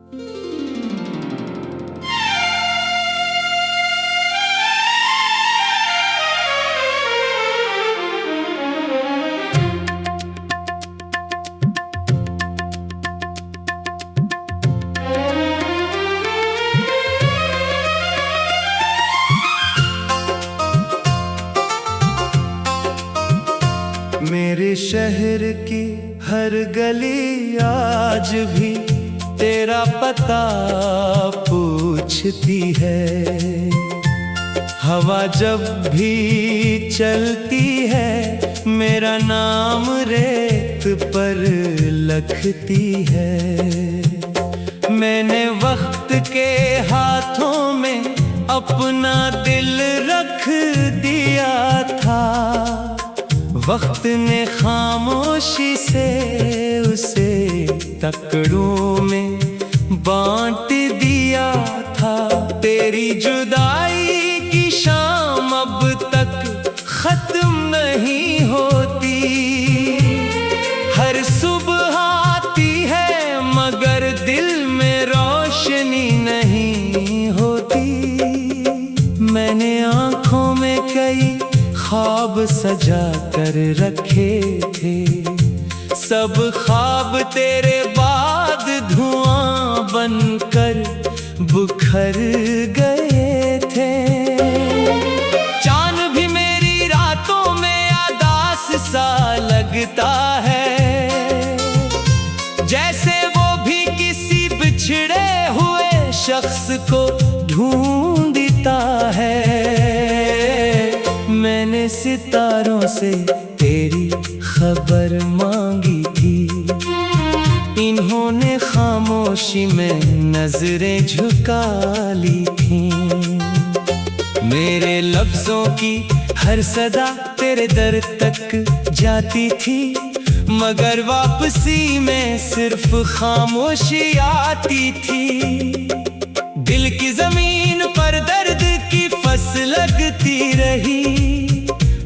मेरे शहर की हर गली आज भी तेरा पता पूछती है। हवा जब भी चलती है मेरा नाम रेत पर लिखती है। मैंने वक्त के हाथों में अपना दिल रख दिया था, वक्त ने खामोशी से उसे टुकड़ों में बांट दिया था। तेरी जुदाई की शाम अब तक खत्म नहीं होती, हर सुबह आती है मगर दिल में रोशनी नहीं होती। मैंने आँखों में कई ख्वाब सजा कर रखे थे, सब ख्वाब तेरे बाद धुआं बनकर बुखर गए थे। चांद भी मेरी रातों में उदास सा लगता है, जैसे वो भी किसी बिछड़े हुए शख्स को ढूंढता है। मैंने सितारों से तेरी खबर मांगी थी, इन्होंने खामोशी में नजरें झुका ली थी। मेरे लफ्जों की हर सदा तेरे दर तक जाती थी, मगर वापसी में सिर्फ खामोशी आती थी। दिल की जमीन पर दर्द की फसल लगती रही,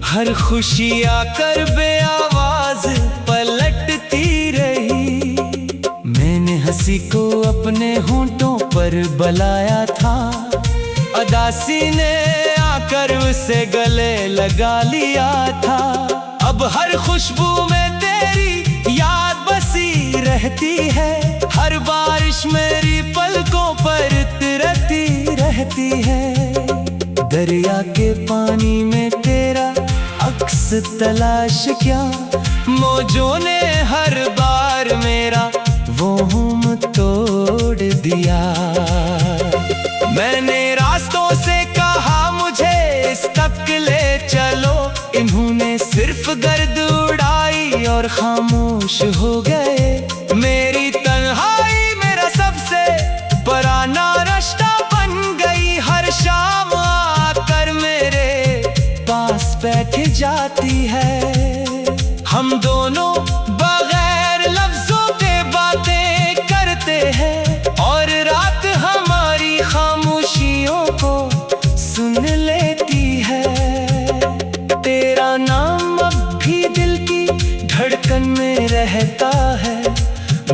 हर खुशी आकर बेआवाज पलटती रही। मैंने हंसी को अपने होंठों पर बुलाया था, उदासी ने आकर उसे गले लगा लिया था। अब हर खुशबू में तेरी याद बसी रहती है, हर बारिश मेरी पलकों पर तिरती रहती है। दरिया के पानी में तेरा अक्स तलाश क्या, मौजों ने हर बार मेरा वो हुम तोड़ दिया। मैंने रास्तों से कहा मुझे इस तक ले चलो, इन्होंने सिर्फ गर्द उड़ाई और खामोश हो गए। मेरी तन्हाई मेरा सबसे पुराना रास्ता बन गई, हर शाम आकर मेरे पास बैठ जाती है। हम दोनों बगैर लफ्जों के बातें करते हैं, और रात हमारी खामोशियों को सुन लेती है। तेरा नाम अब भी दिल की धड़कन में रहता है,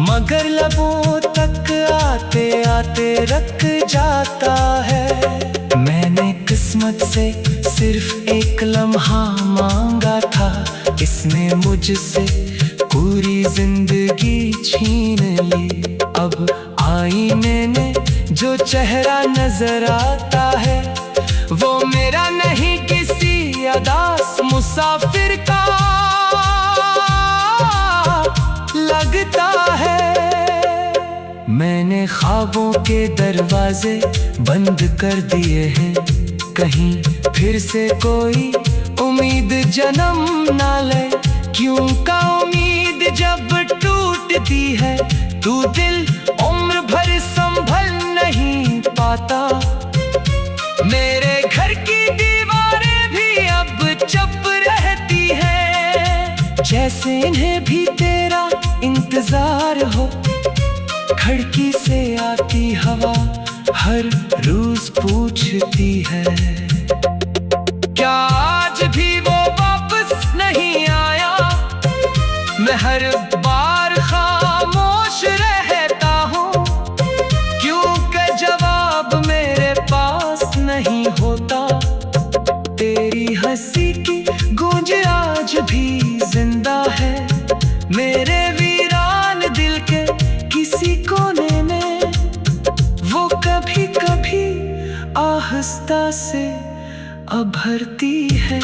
मगर लबों तक आते आते रख जाता है। मैंने किस्मत से सिर्फ एक लम्हा मांगा था, इसने मुझसे पूरी जिंदगी छीन ली। अब आईने ने जो चेहरा नजर आता है, वो मेरा नहीं किसी उदास मुसाफिर का लगता है। मैंने ख्वाबों के दरवाजे बंद कर दिए हैं, कहीं फिर से कोई उम्मीद जन्म ना ले। क्यों का उम्मीद जब टूटती है, तू दिल उम्र भर संभल नहीं पाता। मेरे घर की दीवारें भी अब चुप रहती हैं, जैसे इन्हें भी तेरा इंतजार हो। खिड़की से आती हवा हर रोज पूछती है, क्या आज भी वो वापस नहीं आया। मैं हर बार खामोश रहता हूँ, किसी कोने में वो कभी कभी आहिस्ता से उभरती है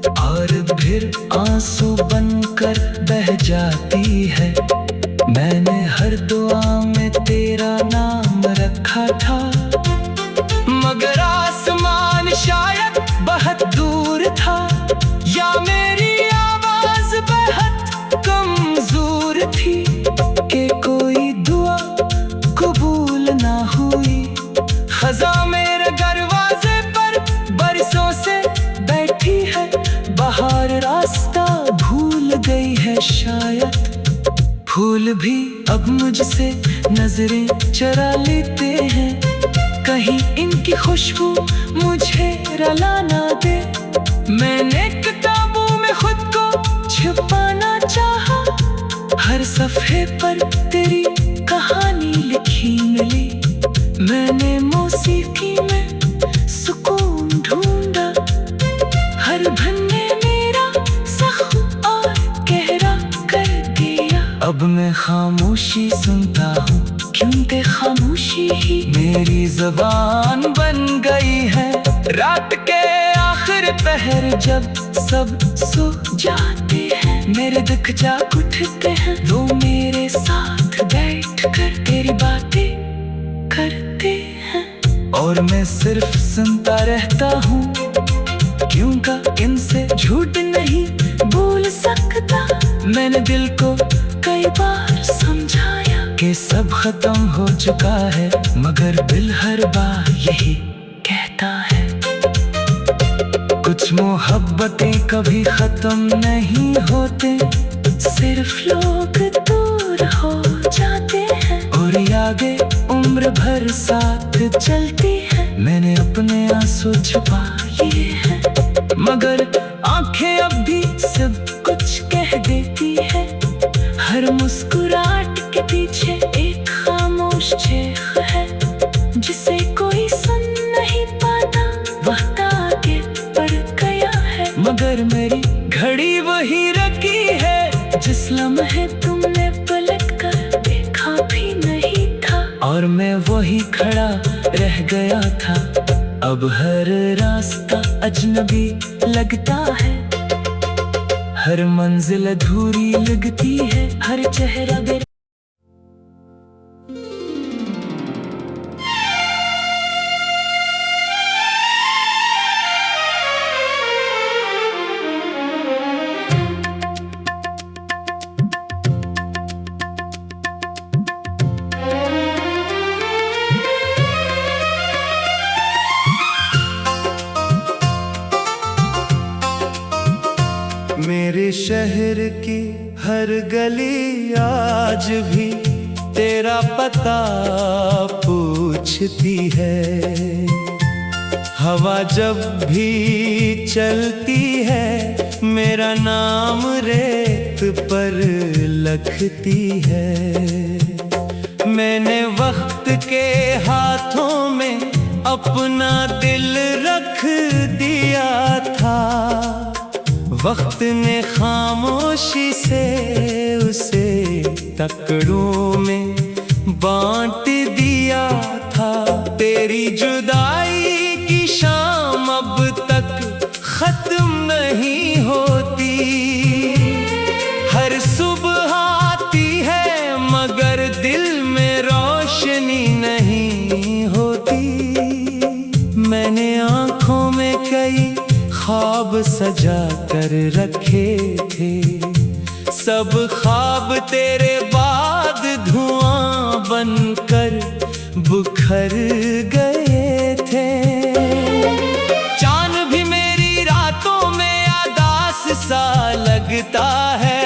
और फिर आंसू बनकर बह जाती है। मैंने हर दुआ में तेरा नाम रखा था, मगर आसमान शायद बहुत दूर था, या मेरी आवाज बहुत कमजोर थी कि कोई दुआ कबूल ना हुई। खज़ा मेरे दरवाजे पर बरसों से बैठी है, बाहर रास्ता भूल गई है शायद। फूल भी अब मुझसे नजरें चुरा लेते हैं, कहीं इनकी खुशबू मुझे रुला ना दे। मैंने किताबों में खुद को छुपाना चाहा, हर सफ़े पर तेरी कहानी लिखी मिली। मैंने मौसीकी में सुकून ढूंढा, हर धन ने मेरा जख्म और गहरा कर दिया। अब मैं खामोशी सुनता हूँ, क्योंकि खामोशी ही मेरी ज़बान बन गई है। रात के आखिर पहर जब सब सो जाते हैं, मेरे दुख जाग उठते हैं, वो मेरे साथ बैठकर तेरी बातें करते हैं। और मैं सिर्फ सुनता रहता हूँ, क्योंकि इनसे झूठ नहीं बोल सकता। मैंने दिल को कई बार समझाया कि सब खत्म हो चुका है, मगर दिल हर बार यही कहता है। कुछ मोहब्बतें कभी खत्म नहीं होते, सिर्फ लोग दूर हो जाते हैं, और यादें उम्र भर साथ चलती है। मैंने अपने आंसू छुपा लिए हैं, मगर आंखें अब भी सब कुछ कह देती है। हर मुस्कुराहट के पीछे एक खामोश चीख है, जिसे कोई सुन नहीं पाता, वक्त आगे बढ़ गया है। मगर मेरी घड़ी वही रखी है, जिस लम्हे तुमने पलट कर देखा भी नहीं था, और मैं वही खड़ा रह गया था। अब हर रास्ता अजनबी लगता है, हर मंजिल अधूरी लगती है, हर चेहरा बेर मेरे शहर की हर गली आज भी तेरा पता पूछती है। हवा जब भी चलती है, मेरा नाम रेत पर लिखती है। मैंने वक्त के हाथों में अपना दिल रख दिया था, वक्त ने खामोशी से उसे टुकड़ों में बांट दिया था। तेरी जुदाई की शाम अब तक खत्म नहीं होती, हर सुबह आती है मगर दिल में रोशनी नहीं होती। मैंने आँखों में कई ख्वाब सजा कर रखे थे, सब ख्वाब तेरे बाद धुआं बनकर बुखर गए थे। चांद भी मेरी रातों में आदास सा लगता है,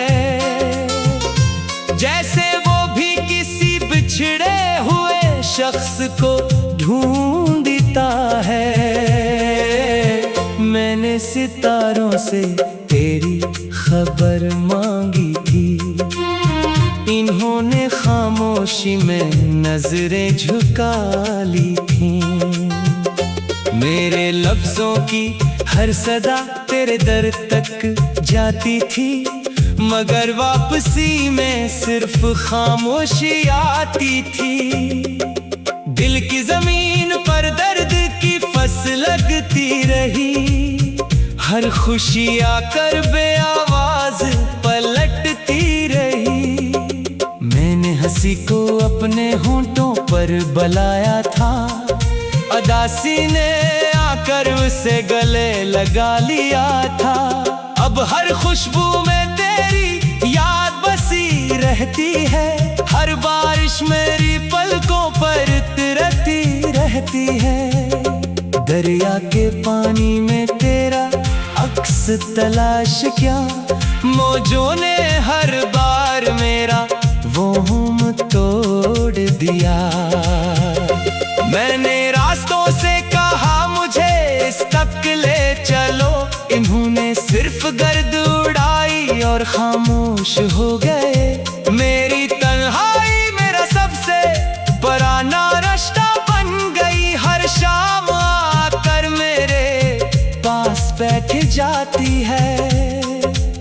जैसे वो भी किसी बिछड़े हुए शख्स को ढूंढता है। मैंने सितारों से तेरी खबर मांगी थी, इन्होंने खामोशी में नजरें झुका ली थी। मेरे लफ्जों की हर सदा तेरे दर तक जाती थी, मगर वापसी में सिर्फ खामोशी आती थी। दिल की जमीन पर दर्द की फसल लगती रही, हर खुशी आकर बेआवाज पलटती रही। मैंने हंसी को अपने होंठों पर बुलाया था, उदासी ने आकर उसे गले लगा लिया था। अब हर खुशबू में तेरी याद बसी रहती है, हर बारिश मेरी पलकों पर तिरती रहती है। दरिया के पानी में तेरा अक्स तलाश क्या, मौजों ने हर बार मेरा वो हुम तोड़ दिया। मैंने रास्तों से कहा मुझे इस तक ले चलो, इन्होंने सिर्फ गर्द उड़ाई और खामोश हो गए। मेरी तन्हाई मेरा सबसे पुराना रास्ता बन गई, हर शाम आकर मेरे पास बैठ जाती है।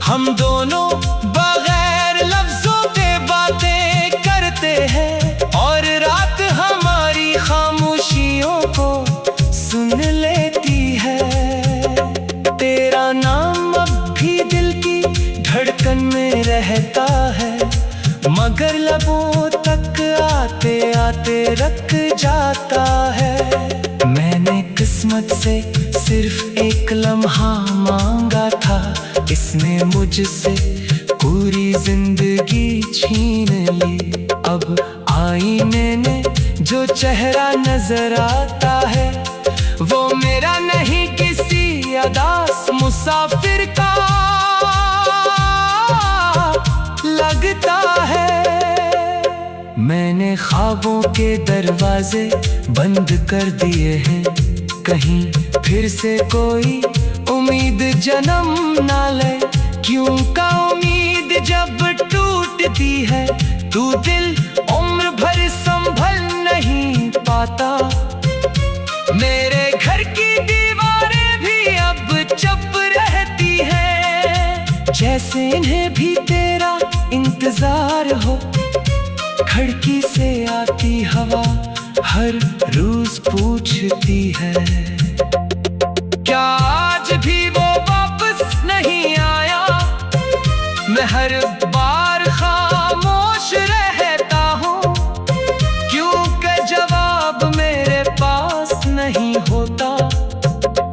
हम दोनों बगैर लफ्जों के बातें करते हैं, और रात हमारी खामोशियों को सुन लेती है। तेरा नाम अब भी दिल की धड़कन में रहता है, मगर लबों तक आते आते रख जाता है। मैंने किस्मत से सिर्फ एक लम्हा मांगा था, इसने मुझसे पूरी जिंदगी छीन ली। अब आईने ने जो चेहरा नजर आता है, वो मेरा नहीं किसी अदास मुसाफिर का लगता है। मैंने ख्वाबों के दरवाजे बंद कर दिए हैं, कहीं फिर से कोई उम्मीद जन्म ना ले। क्यों का उम्मीद जब टूटती है, तू दिल उम्र भर संभल नहीं पाता। मेरे घर की दीवारें भी अब चुप रहती हैं, जैसे इन्हें भी तेरा इंतजार हो। खिड़की से आती हवा हर रोज पूछती है, क्या आज भी वो वापस नहीं आया। मैं हर बार खामोश रहता हूँ, क्योंकि जवाब मेरे पास नहीं होता।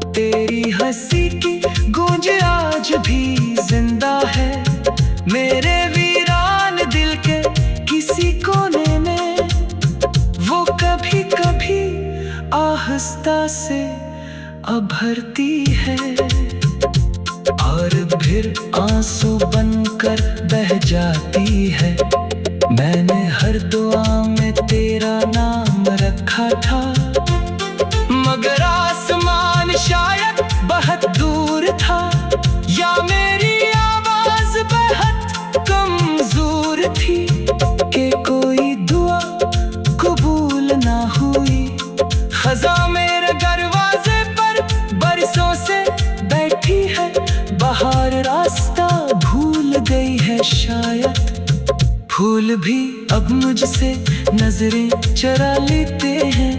तेरी हंसी की गूंज आज भी जिंदा है, मेरे वीरान दिल के किसी कोने में। वो कभी कभी आहिस्ता से उभरती है, और फिर आंसू बनकर बह जाती है। मैंने हर दुआ में तेरा नाम रखा था, मगर आसमान शायद बहुत दूर था, या मेरी आवाज बहुत कमजोर थी कि कोई दुआ कबूल ना हुई। खज़ा मेरे दरवाजे पर बरसों से बैठी है, बाहर रास्ता भूल गई है शायद। फूल भी अब मुझसे नजरें चुरा लेते हैं,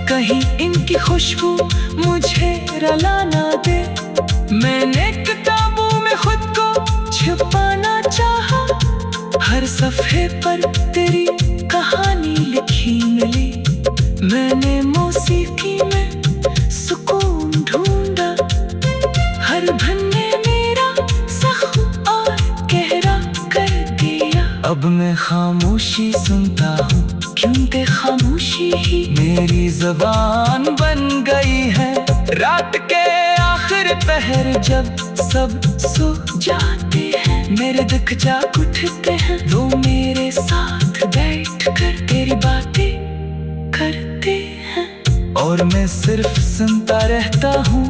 कहीं इनकी खुशबू मुझे रुला ना दे। मैंने किताबों में खुद को छुपाना चाहा, हर सफ़े पर तेरी कहानी लिखी मिली। मैंने मौसीकी में सुकून ढूंढा, हर धन ने मेरा जख्म और गहरा कर दिया। अब मैं खामोशी सुनता हूँ, क्योंकि खामोशी ही मेरी ज़बान बन गई है। रात के आखिर पहर जब सब सो जाते हैं, मेरे दुख जाग उठते हैं। वो मेरे साथ बैठ कर तेरी बातें करते हैं, और मैं सिर्फ सुनता रहता हूँ,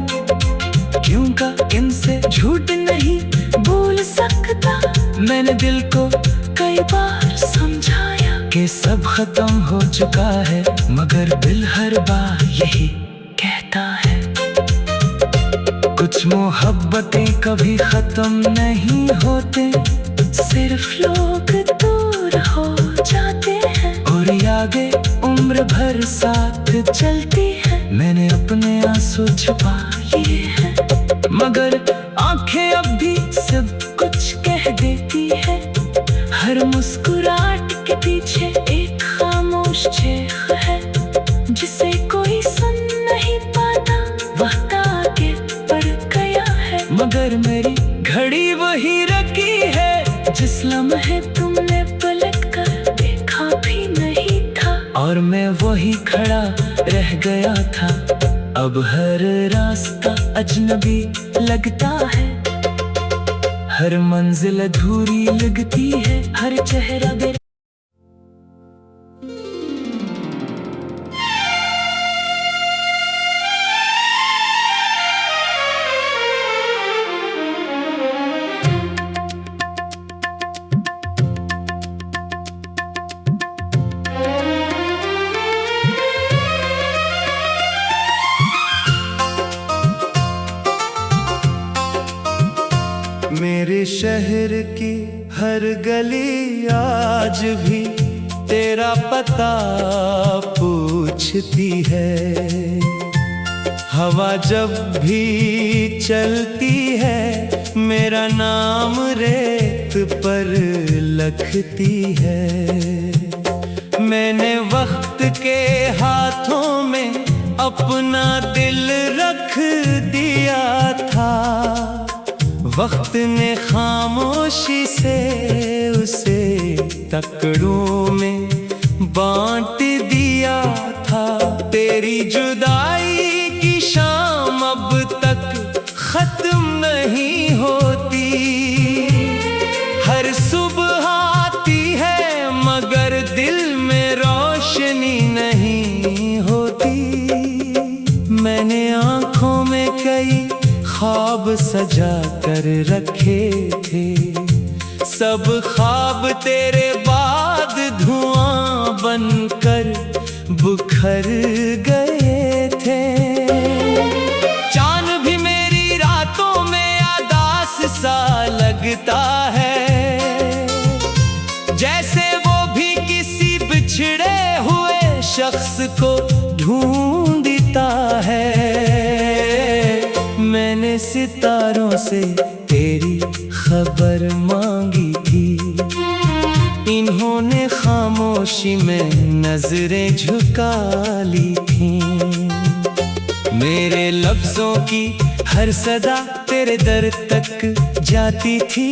क्योंकि इनसे झूठ नहीं बोल सकता। मैंने दिल को कई बार समझाया कि सब खत्म हो चुका है, मगर दिल हर बार यही कहता है। कुछ मोहब्बतें कभी खत्म नहीं होते, सिर्फ लोग दूर हो जाते हैं और आगे उम्र भर साथ चलती है। मैंने अपने आंसू छुपा लिए हैं, मगर आंखें अब भी सब कुछ कह देती है। हर मुस्कुराहट के पीछे एक खामोश चेख है, जिसे कोई सुन नहीं पाता। वक्त आगे बढ़ गया है, मगर मेरी घड़ी वही रखी है जिस लम्हे तुमने पलट कर देखा भी नहीं था। और मैं वही खड़ा रह गया था। अब हर रास्ता अजनबी लगता है, हर मंजिल अधूरी लगती है, हर चेहरा बेर मेरे शहर की हर गली आज भी तेरा पता पूछती है। हवा जब भी चलती है मेरा नाम रेत पर लिखती है। मैंने वक्त के हाथों में अपना दिल रख दिया था, वक्त ने खामोशी से उसे टुकड़ों में बांट दिया था। तेरी जुदाई की शाम अब तक खत्म नहीं होती। हर सुबह आती है मगर दिल में रोशनी नहीं होती। मैंने आंखों में कई ख्वाब सजा कर रखे थे, सब ख्वाब तेरे बाद धुआं बनकर बुखर गए थे। चांद भी मेरी रातों में आदास सा लगता है, जैसे वो भी किसी बिछड़े हुए शख्स को ढूंढता है। मैंने सितारों से तेरी खबर मांगी थी, इन्होंने खामोशी में नजरें झुका ली थी। मेरे लफ्जों की हर सदा तेरे दर तक जाती थी,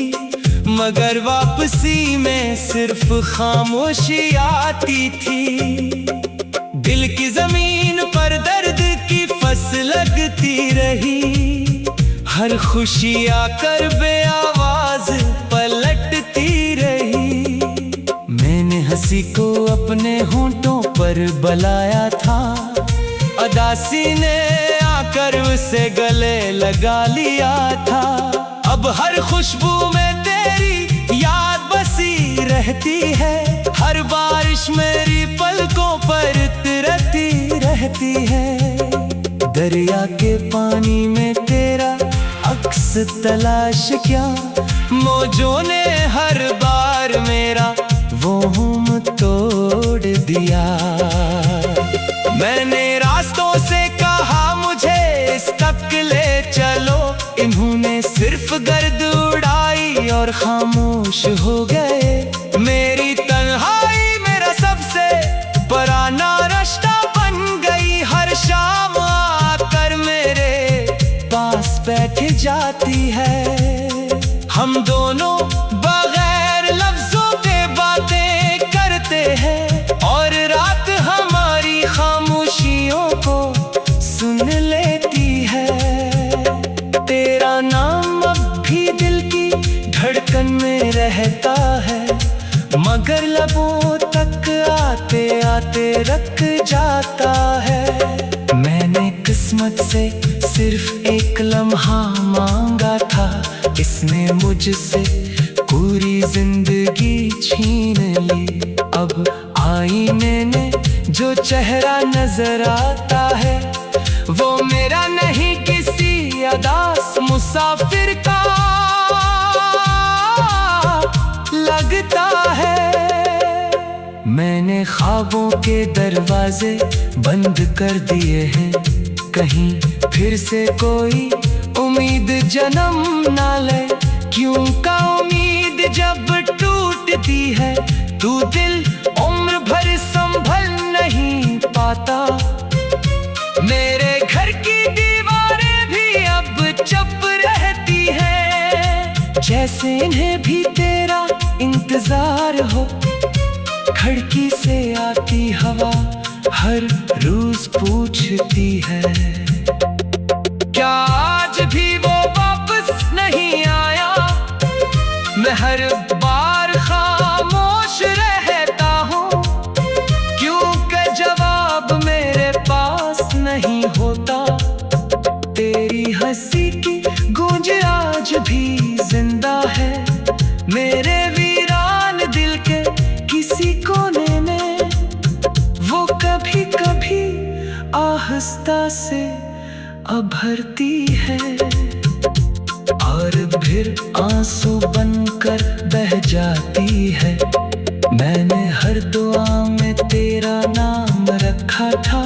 मगर वापसी में सिर्फ खामोशी आती थी। दिल की जमीन पर दर्द की फसल लगती रही, हर खुशी आकर बेआवाज पलटती रही। मैंने हंसी को अपने होंठों पर बुलाया था, उदासी ने आकर उसे गले लगा लिया था। अब हर खुशबू में तेरी याद बसी रहती है, हर बारिश मेरी पलकों पर तिरती रहती है। दरिया के पानी में तेरा अक्स तलाश क्या, मौजों ने हर बार मेरा वो हम तोड़ दिया। मैंने रास्तों से कहा मुझे इस तक ले चलो, इन्होंने सिर्फ गर्द उड़ाई और खामोश हो गए। मेरी तन्हाई मेरा सबसे पुराना रास्ता बन गई, हर शाम आकर मेरे पास बैठ जाती है। हम दोनों बगैर लफ्जों के बातें करते हैं, और रात हमारी खामोशियों को सुन लेती है। तेरा नाम अब भी दिल की धड़कन में रहता है, मगर लबों तक आते आते रख जाता है। मैंने किस्मत से सिर्फ एक लम्हा मांगा था, इसने मुझसे पूरी जिंदगी छीन ली। अब आईने ने जो चेहरा नजर आता है, वो मेरा नहीं किसी उदास मुसाफिर का। लगता है। मैंने ख्वाबों के दरवाजे बंद कर दिए हैं, कहीं फिर से कोई उम्मीद जन्म ना ले। क्यों का उम्मीद जब टूटती है, तू दिल उम्र भर संभल नहीं पाता। मेरे घर की दीवारें भी अब चुप रहती है, जैसे इन्हें भी तेरा इंतजार हो। खिड़की से आती हवा हर रोज पूछती है, क्या आज भी वो वापस नहीं आया। मैं हर बार खामोश रहता हूँ, क्योंकि जवाब मेरे पास नहीं होता। तेरी हंसी की गूंज आज भी जिंदा है मेरे वीरान दिल के किसी कोने में। वो कभी कभी आहिस्ता से उभरती है और फिर आंसू बनकर बह जाती है। मैंने हर दुआ में तेरा नाम रखा था,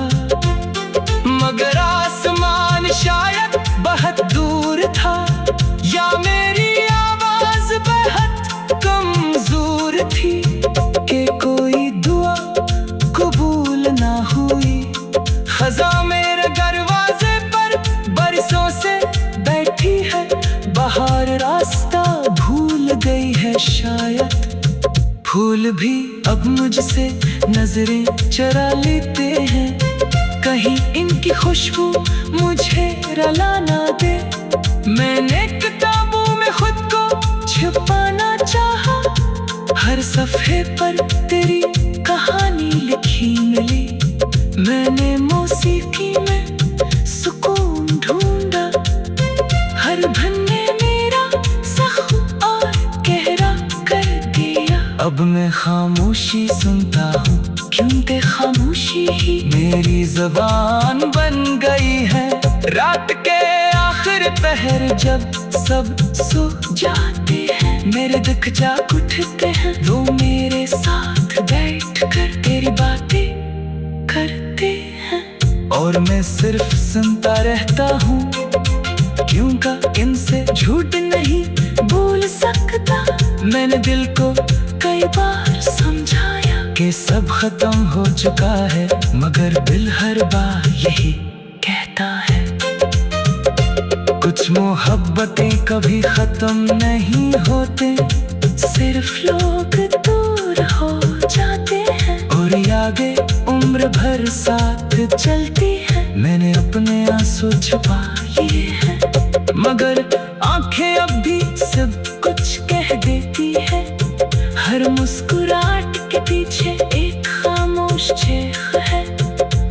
मगर आसमान शायद बहुत दूर था, या मेरी आवाज बहुत कमजोर थी कि कोई दुआ कबूल ना हुई। खज़ा मेरे दरवाजे पर बरसों से बैठी है, बाहर रास्ता भूल गई है शायद। फूल भी अब मुझसे नजरें चुरा लेते हैं, कहीं इनकी खुशबू मुझे रुला ना दे। मैंने किताबों में खुद को छुपाना चाहा, हर सफ़े पर तेरी कहानी लिखी मिली। मैंने मौसीकी में सुकून ढूंढा, हर धन ने मेरा जख्म और गहरा कर दिया। अब मैं खामोशी सुनता हूँ, क्योंकि खामोशी ही मेरी ज़बान बन गई है। रात के आखिर पहर जब सब सो जाते हैं, मेरे दुख जाग उठते हैं। वो मेरे साथ बैठ कर तेरी बातें करते हैं, और मैं सिर्फ सुनता रहता हूँ, क्योंकि इनसे झूठ नहीं बोल सकता। मैंने दिल को कई बार समझाया कि सब खत्म हो चुका है, मगर दिल हर बार यही कहता है। कुछ मोहब्बतें कभी खत्म नहीं होते, सिर्फ लोग दूर हो जाते हैं, और यादें उम्र भर साथ चलती है। मैंने अपने आंसू छुपा लिए हैं, मगर आंखें अब भी सब कुछ कह देती है। हर मुस्कुराहट के पीछे एक खामोश चीख है,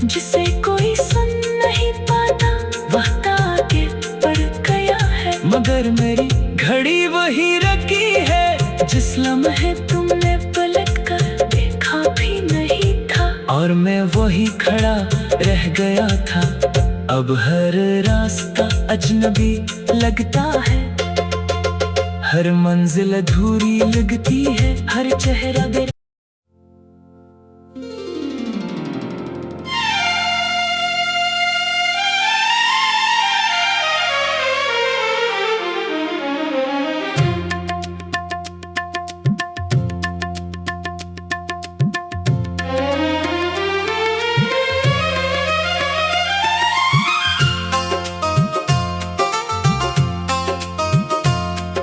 जिसे कोई सुन नहीं पाता। वक्त आगे बढ़ गया है, मगर मेरी घड़ी वही रखी है, जिस लम्हे तुमने पलट कर देखा भी नहीं था। और मैं वही खड़ा रह गया था, अब हर रास्ता अजनबी लगता है। हर मंजिल अधूरी लगती है, हर चेहरा बेर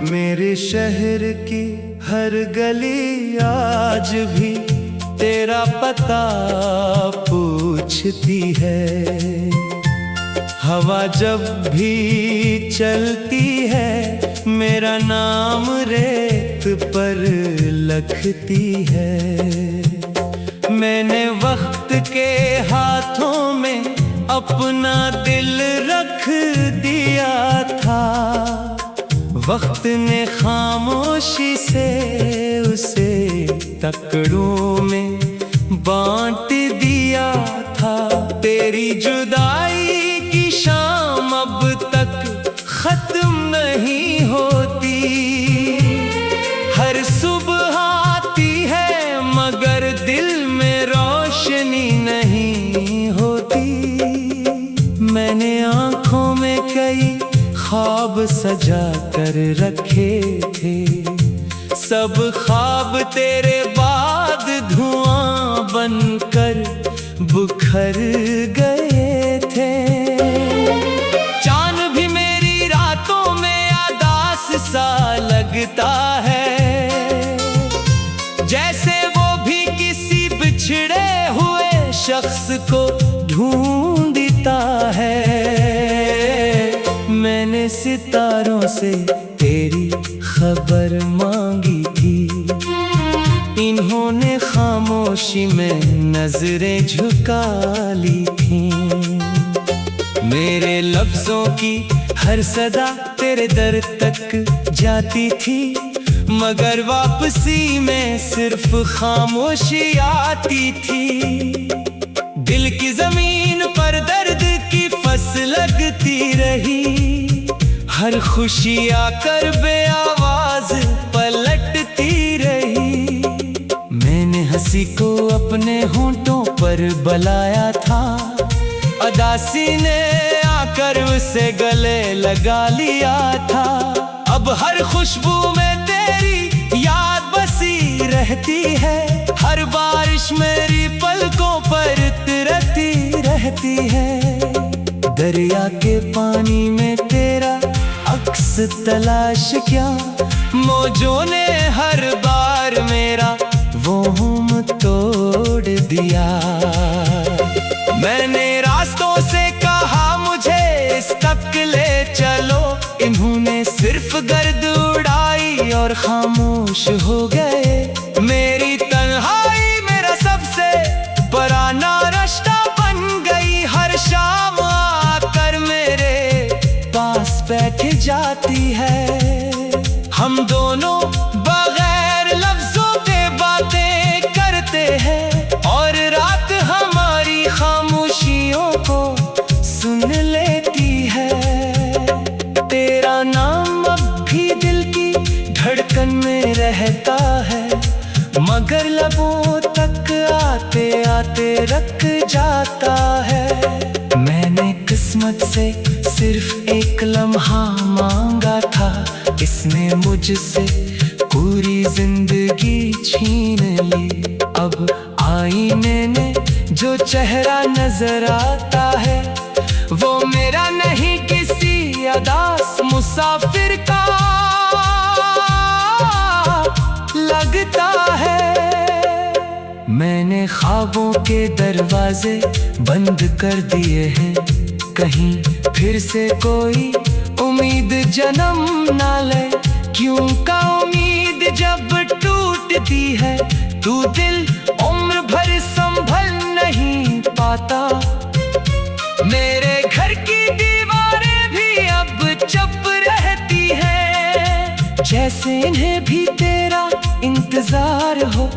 मेरे शहर की हर गली आज भी तेरा पता पूछती है। हवा जब भी चलती है, मेरा नाम रेत पर लिखती है। मैंने वक्त के हाथों में अपना दिल रख दिया था, वक्त ने खामोशी से उसे टुकड़ों में बांट दिया था। तेरी जुदाई की शाम अब तक खत्म नहीं होती, हर सुबह सजा कर रखे थे। सब ख्वाब तेरे बाद धुआं बनकर बुखर गए थे। चांद भी मेरी रातों में आदास सा लगता है, जैसे वो भी किसी बिछड़े हुए शख्स को ढूंढता है। मैंने सितारों से तेरी खबर मांगी थी, इन्होंने खामोशी में नजरें झुका ली थी। मेरे लफ्जों की हर सदा तेरे दर तक जाती थी, मगर वापसी में सिर्फ खामोशी आती थी। दिल की जमीन पर दर्द की फसल लगती रही, हर खुशी आकर बेआवाज पलटती रही। मैंने हंसी को अपने होंठों पर बुलाया था, अदासी ने आकर उसे गले लगा लिया था। अब हर खुशबू में तेरी याद बसी रहती है, हर बारिश मेरी पलकों पर तिरती रहती है। दरिया के पानी में तेरा अक्स तलाश क्या, मौजों ने हर बार मेरा वो हुम तोड़ दिया। मैंने रास्तों से कहा मुझे इस तक ले चलो, इन्होंने सिर्फ गर्द उड़ाई और खामोश हो गए। मेरी तन्हाई मेरा सबसे पुराना रास्ता बन गई, हर शाम आकर मेरे पास बैठ जाती है। हम दोनों बगैर लफ्जों के बातें करते हैं, और रात हमारी खामोशियों को सुन लेती है। तेरा नाम अब भी दिल की धड़कन में रहता है, मगर लबों तक आते आते रख जाता है। मैंने किस्मत से सिर्फ एक लम्हा मांगा था, इसने मुझसे पूरी जिंदगी छीन ली। अब आईने ने जो चेहरा नजर आता है, वो मेरा नहीं किसी अदास मुसाफिर का लगता है। मैंने ख्वाबों के दरवाजे बंद कर दिए हैं, कहीं फिर से कोई उम्मीद जन्म ना ले। क्यों का उम्मीद जब टूटती है, तू दिल उम्र भर संभल नहीं पाता। मेरे घर की दीवारें भी अब चुप रहती हैं, जैसे इन्हें भी तेरा इंतजार हो।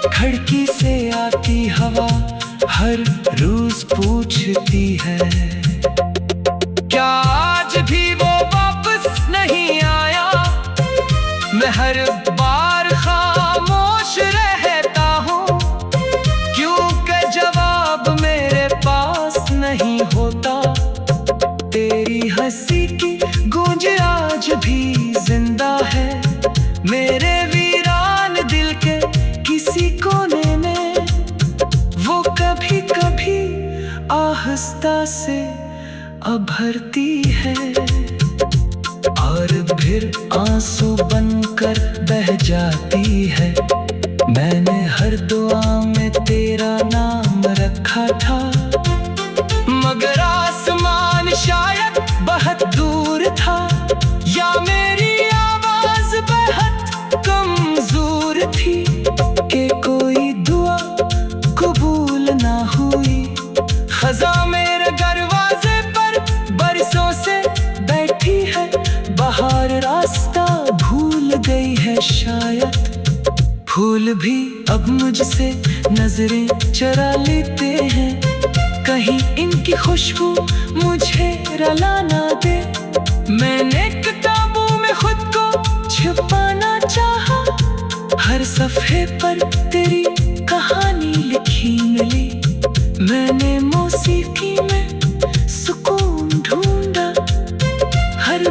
खिड़की से आती हवा हर रोज पूछती है, क्या आज भी वो वापस नहीं आया। मैं हर बार खामोश रहता हूँ, क्योंकि जवाब मेरे पास नहीं होता। तेरी हंसी की गूंज आज भी जिंदा है, मेरे वीरान दिल के किसी कोने में। वो कभी कभी आहिस्ता से उभरती है, और फिर आंसू बनकर बह जाती है। मैंने हर दुआ में तेरा नाम रखा था, मगर आसमान शायद बहुत दूर था, या मेरी आवाज बहुत कमजोर थी, कि कोई दुआ कबूल ना हुई। खजा मेरे दरवाजे पर बरसों से बैठी है, बाहर रास्ता भूल गई है शायद। फूल भी अब मुझसे नजरें चुरा लेते हैं, कहीं इनकी खुशबू मुझे रुला ना दे। मैंने किताबों में खुद को छुपाना चाहा, हर सफ़े पर तेरी कहानी लिखी मिली। मैंने मौसीकी में सुकून ढूंढा, हर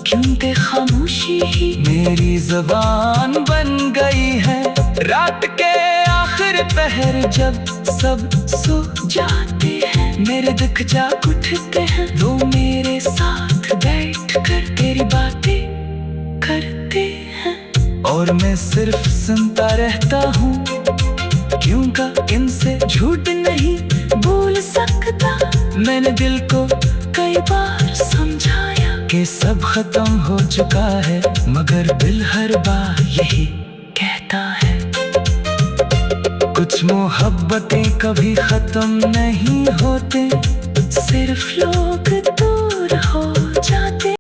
क्योंकि खामोशी ही मेरी ज़बान बन गई है। रात के आखिर पहर जब सब सो जाते हैं, मेरे दुख जाग उठते हैं। वो मेरे साथ बैठ कर तेरी बातें करते हैं, और मैं सिर्फ सुनता रहता हूँ, क्योंकि इनसे झूठ नहीं बोल सकता। मैंने दिल को कई बार समझाया कि सब खत्म हो चुका है, मगर दिल हर बार यही कहता है। कुछ मोहब्बतें कभी खत्म नहीं होते, सिर्फ लोग दूर हो जाते